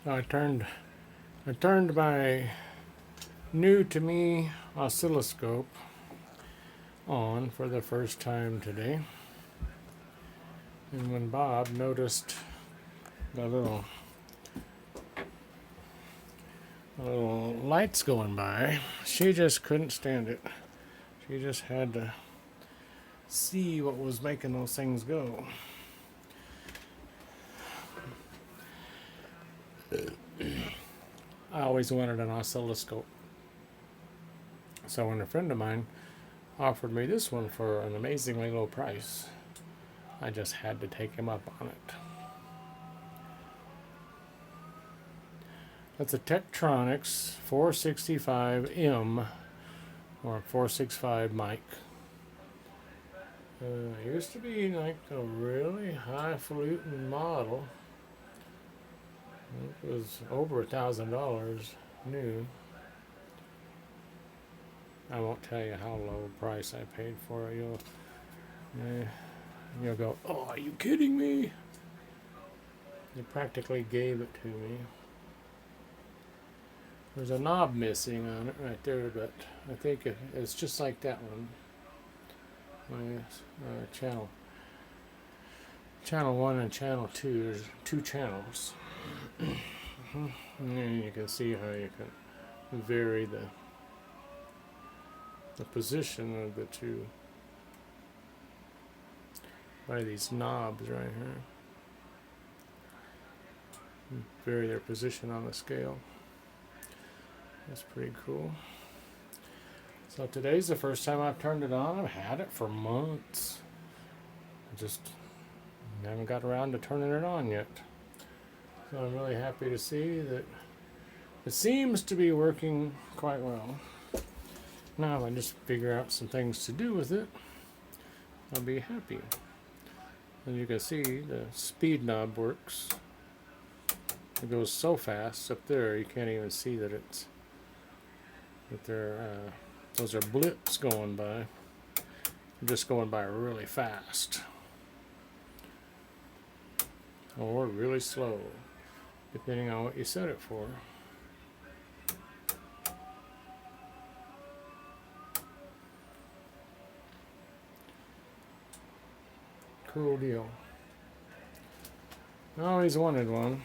I turned my new to me oscilloscope on for the first time today. And when Bob noticed the little lights going by, she just couldn't stand it. She just had to see what was making those things go. I always wanted an oscilloscope. So when a friend of mine offered me this one for an amazingly low price, I just had to take him up on it. That's a Techtronics 465M or 465 mic. It used to be like a really highfalutin model. It was over $1,000 new. I won't tell you how low price I paid for it. You'll go, oh, are you kidding me? They practically gave it to me. There's a knob missing on it right there, but I think it's just like that one. My channel 1 and channel 2, there's 2 channels. And then you can see how you can vary the position of the two by these knobs right here. Vary their position on the scale. That's pretty cool. So today's the first time I've turned it on. I've had it for months. I just haven't got around to turning it on yet. So I'm really happy to see that it seems to be working quite well. Now if I just figure out some things to do with it, I'll be happy. As you can see, the speed knob works. It goes so fast up there you can't even see that it's those are blips going by. They're just going by really fast or really slow, depending on what you set it for. Cool deal. I always wanted one.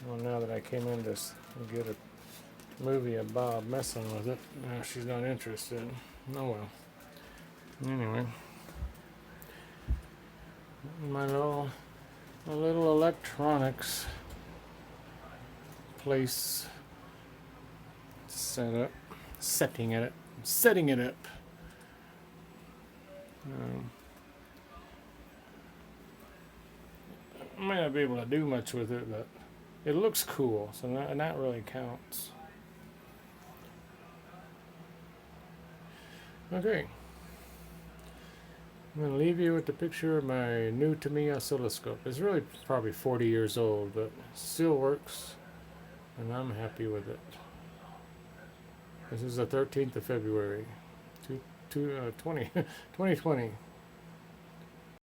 Well, now that I came in to get a movie of Bob messing with it, now she's not interested. Oh well. Anyway, my little electronics place setting it up. I may not be able to do much with it, but it looks cool, so that really counts. Okay. I'm going to leave you with the picture of my new to me oscilloscope. It's really probably 40 years old, but it still works, and I'm happy with it. This is the 13th of February, 2020.